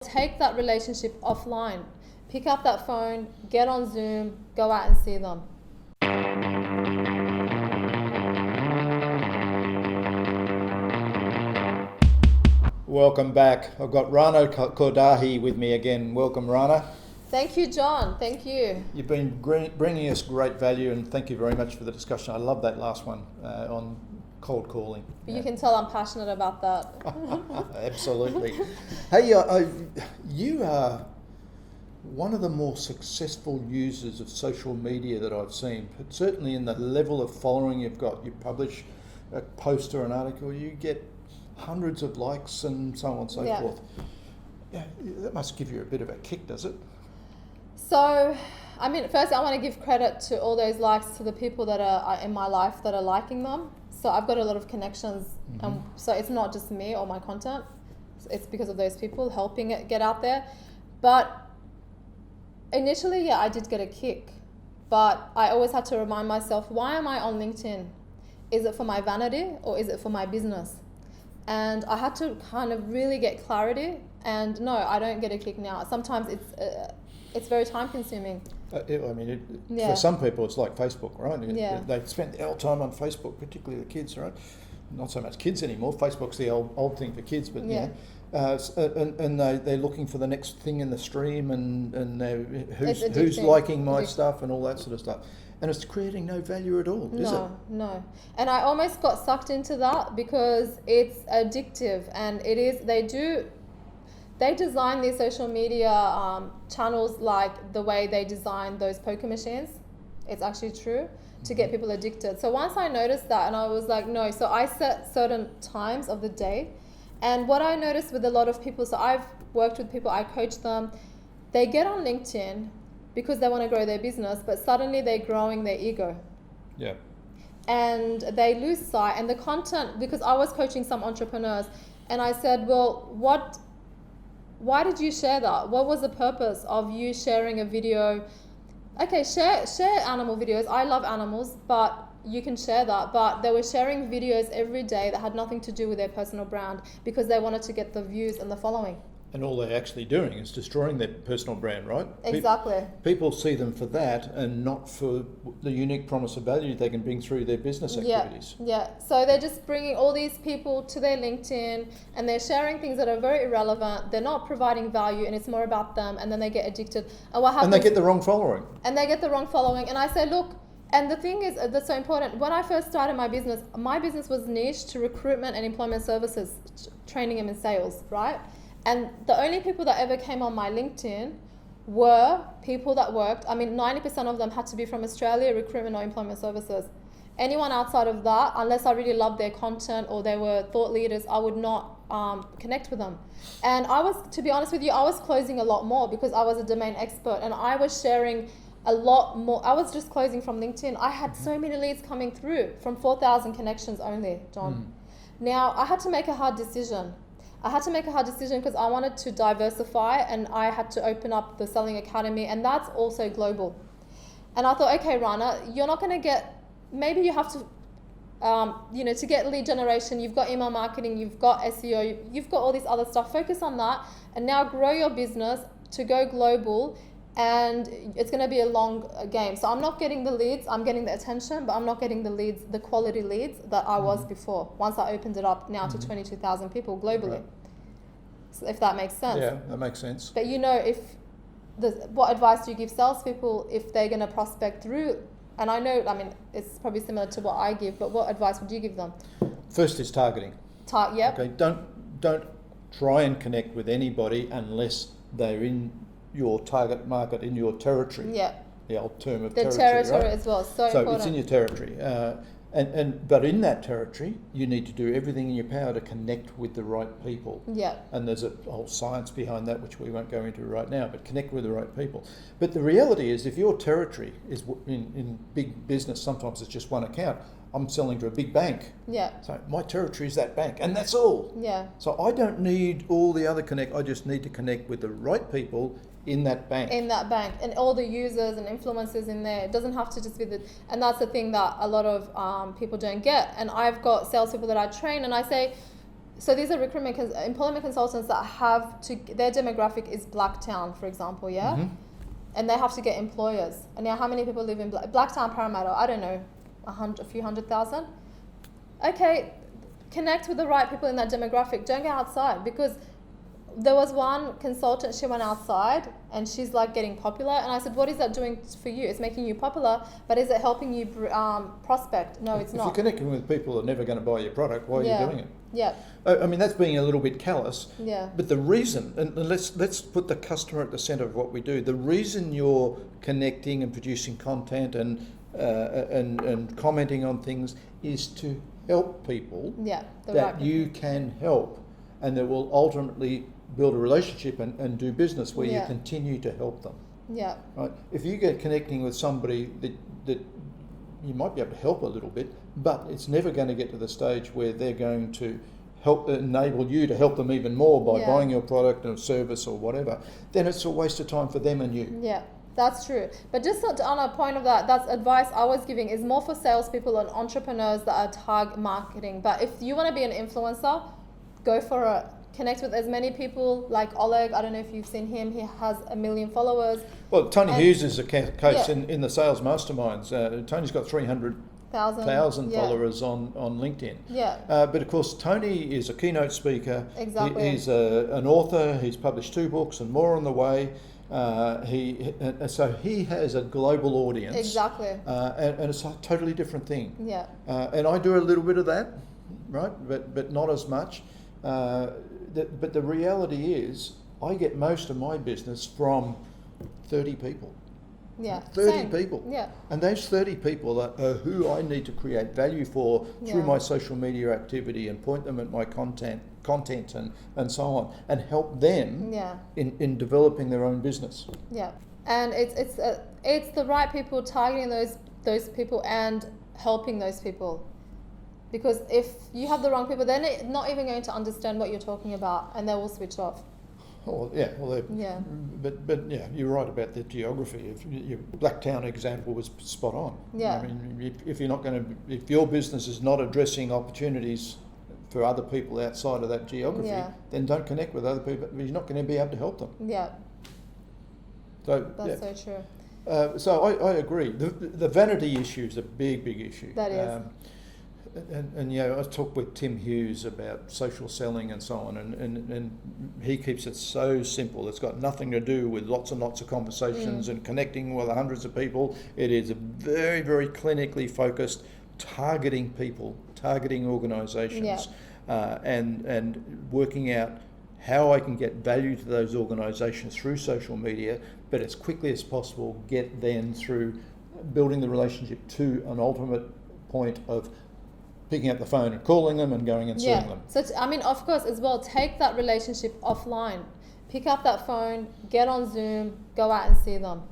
Take that relationship offline. Pick up that phone, get on Zoom, go out and see them. Welcome back. I've got Rana Kordahi with me again. Welcome, Rana. Thank you, John. Thank you. You've been bringing us great value, and thank you very much for the discussion. I love that last one on cold calling. You can tell I'm passionate about that. Absolutely. Hey, you are one of the more successful users of social media that I've seen, but certainly in the level of following you've got. You publish a post or an article, you get hundreds of likes and so on and so forth. Yeah, that must give you a bit of a kick, does it? So, firstly, I want to give credit to all those likes to the people that are in my life that are liking them. So I've got a lot of connections. So it's not just me or my content. It's because of those people helping it get out there. But initially, I did get a kick. But I always had to remind myself, why am I on LinkedIn? Is it for my vanity or is it for my business? And I had to kind of really get clarity. And no, I don't get a kick now. Sometimes it's very time consuming. For some people it's like Facebook, right? They spend their whole time on Facebook, particularly the kids, right? Not so much kids anymore. Facebook's the old thing for kids, but and they're looking for the next thing in the stream, and who's liking my stuff and all that sort of stuff. And it's creating no value at all, is it? No. And I almost got sucked into that because it's addictive, and it is. They design these social media channels like the way they design those poker machines. It's actually true, to get people addicted. So once I noticed that, and I was like, no. So I set certain times of the day, and what I noticed with a lot of people. So I've worked with people, I coach them. They get on LinkedIn because they want to grow their business, but suddenly they're growing their ego. Yeah. And they lose sight. And the content, because I was coaching some entrepreneurs, and I said, well, why did you share that? What was the purpose of you sharing a video? Okay, share animal videos. I love animals, but you can share that. But they were sharing videos every day that had nothing to do with their personal brand because they wanted to get the views and the following. And all they're actually doing is destroying their personal brand, right? Exactly. People see them for that and not for the unique promise of value they can bring through their business activities. Yeah. So they're just bringing all these people to their LinkedIn and they're sharing things that are very irrelevant. They're not providing value, and it's more about them, and then they get addicted. And what happens? And they get the wrong following. And I say, look, and the thing is that's so important. When I first started my business was niche to recruitment and employment services, training them in sales, right? And the only people that ever came on my LinkedIn were people that worked. 90% of them had to be from Australia, recruitment or employment services. Anyone outside of that, unless I really loved their content or they were thought leaders, I would not connect with them. And to be honest with you, I was closing a lot more because I was a domain expert and I was sharing a lot more. I was just closing from LinkedIn. I had so many leads coming through from 4,000 connections only, John. Now, I had to make a hard decision. Because I wanted to diversify, and I had to open up the Selling Academy, and that's also global. And I thought, okay, Rana, you're not going to get, maybe you have to, to get lead generation, you've got email marketing, you've got SEO, you've got all this other stuff. Focus on that and now grow your business to go global, and it's going to be a long game. So I'm not getting the leads, I'm getting the attention, but I'm not getting the leads, the quality leads that I was before, once I opened it up now to 22,000 people globally. Right. So if that makes sense. Yeah, that makes sense. But what advice do you give salespeople if they're going to prospect through? And I know, it's probably similar to what I give, but what advice would you give them? First is targeting. Yep. Okay, don't try and connect with anybody unless they're in your target market, in your territory. Yeah. The old term of the territory right? As well. So important. It's in your territory. But in that territory, you need to do everything in your power to connect with the right people. Yeah. And there's a whole science behind that, which we won't go into right now, but connect with the right people. But the reality is, if your territory is in big business, sometimes it's just one account. I'm selling to a big bank. Yeah. So my territory is that bank, and that's all. Yeah. So I don't need all the other connect. I just need to connect with the right people in that bank. And all the users and influencers in there. It doesn't have to just be and that's the thing that a lot of people don't get. And I've got salespeople that I train, and I say, So these are employment consultants that have to, their demographic is Blacktown, for example, yeah? Mhm. And they have to get employers. And now how many people live in Blacktown, Parramatta? I don't know, a few 100,000? Okay, connect with the right people in that demographic. Don't go outside, because there was one consultant, she went outside and she's like getting popular. And I said, what is that doing for you? It's making you popular, but is it helping you prospect? No, it's If not. you're connecting with people that are never going to buy your product, why are you doing it? Yeah. I mean, that's being a little bit callous. Yeah. But the reason, and let's put the customer at the centre of what we do. The reason you're connecting and producing content and commenting on things is to help people Yeah. The that right you can help, and that will ultimately build a relationship and do business where you continue to help them. Yeah. Right? If you get connecting with somebody that you might be able to help a little bit, but it's never going to get to the stage where they're going to enable you to help them even more by buying your product or service or whatever, then it's a waste of time for them and you. Yeah, that's true. But just on a point of that's advice I was giving is more for salespeople and entrepreneurs that are target marketing. But if you want to be an influencer, go for it. Connect with as many people like Oleg. I don't know if you've seen him. He has 1 million followers. Well, Tony Hughes is a case in the sales masterminds. Tony's got 300,000 followers on LinkedIn. Yeah. But of course, Tony is a keynote speaker. Exactly. He's an author. He's published 2 books and more on the way. So he has a global audience. Exactly. And it's a totally different thing. Yeah. And I do a little bit of that, right? But not as much. But the reality is, I get most of my business from 30 people. Yeah. 30 people. Yeah. And those 30 people are who I need to create value for through my social media activity and point them at my content and so on, and help them in developing their own business. Yeah. And it's the right people, targeting those people and helping those people. Because if you have the wrong people, they're not even going to understand what you're talking about, and they will switch off. Oh, yeah. Well, but yeah, you're right about the geography. Your Blacktown example was spot on. Yeah. I mean, if your business is not addressing opportunities for other people outside of that geography, then don't connect with other people. You're not going to be able to help them. Yeah. So that's so true. So I agree. The vanity issue is a big issue. That is. And you know, I talked with Tim Hughes about social selling and so on, and he keeps it so simple. It's got nothing to do with lots and lots of conversations and connecting with hundreds of people. It is a very, very clinically focused, targeting people, targeting organisations, and working out how I can get value to those organisations through social media, but as quickly as possible get then through building the relationship to an ultimate point of picking up the phone and calling them and going and seeing them. So, I mean, of course, as well, take that relationship offline. Pick up that phone, get on Zoom, go out and see them.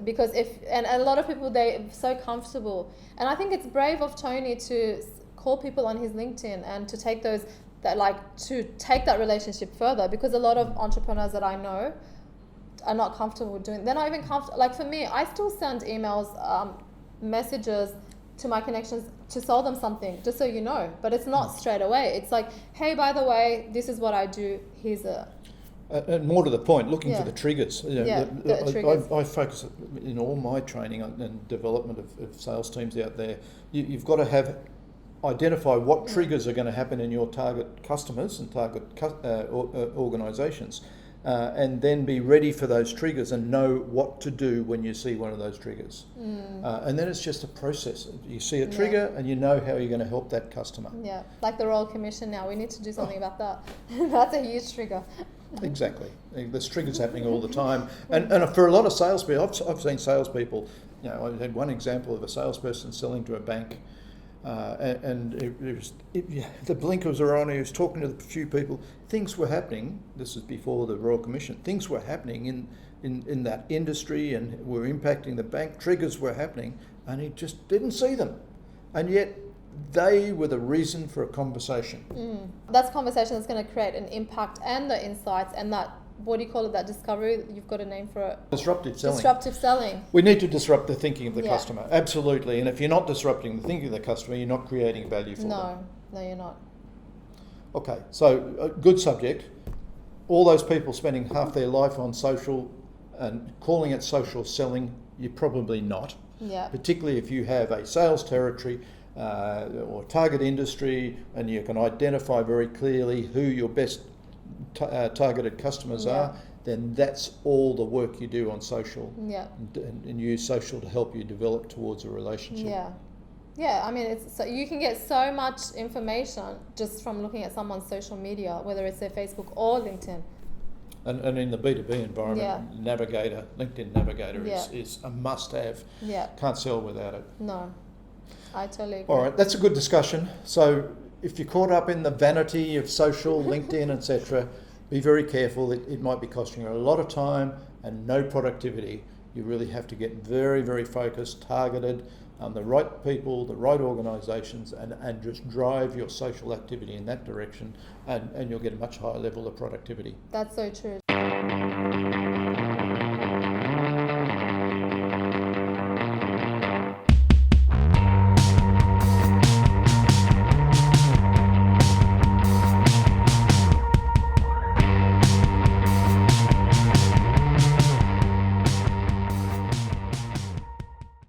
Because and a lot of people, they're so comfortable. And I think it's brave of Tony to call people on his LinkedIn and to take to take that relationship further, because a lot of entrepreneurs that I know are not comfortable doing. They're not even comfortable. Like for me, I still send emails, messages to my connections to sell them something, just so you know. But it's not straight away. It's like, hey, by the way, this is what I do. Here's and more to the point, looking for the triggers. You know, the triggers. I focus in all my training and development of sales teams out there. You've got to identify what triggers are going to happen in your target customers and target organisations, and then be ready for those triggers and know what to do when you see one of those triggers. And then it's just a process. You see a trigger and you know how you're going to help that customer. Yeah, like the Royal Commission now. We need to do something about that. That's a huge trigger. Exactly. There's triggers happening all the time. And for a lot of salespeople, I've seen salespeople, you know, I had one example of a salesperson selling to a bank, the blinkers were on. He was talking to a few people. Things were happening. This is before the Royal Commission. Things were happening in that industry and were impacting the bank. Triggers were happening, and he just didn't see them. And yet they were the reason for a conversation. That's a conversation that's going to create an impact and the insights and that, what do you call it, that discovery? You've got a name for it. Disruptive selling. Disruptive selling. We need to disrupt the thinking of the customer, absolutely. And if you're not disrupting the thinking of the customer, you're not creating value for them. No, you're not. Okay, so a good subject. All those people spending half their life on social and calling it social selling, you're probably not. Yeah. Particularly if you have a sales territory or target industry and you can identify very clearly who your best targeted customers are, then that's all the work you do on social. Yeah. And use social to help you develop towards a relationship. Yeah. Yeah, I mean, it's so you can get so much information just from looking at someone's social media, whether it's their Facebook or LinkedIn. And in the B2B environment, Navigator, LinkedIn Navigator is a must-have. Yeah. Can't sell without it. No, I totally agree. All right, that's a good discussion. So if you're caught up in the vanity of social, LinkedIn, etc., be very careful. It might be costing you a lot of time and no productivity. You really have to get very, very focused, targeted on the right people, the right organisations, and just drive your social activity in that direction, and you'll get a much higher level of productivity. That's so true.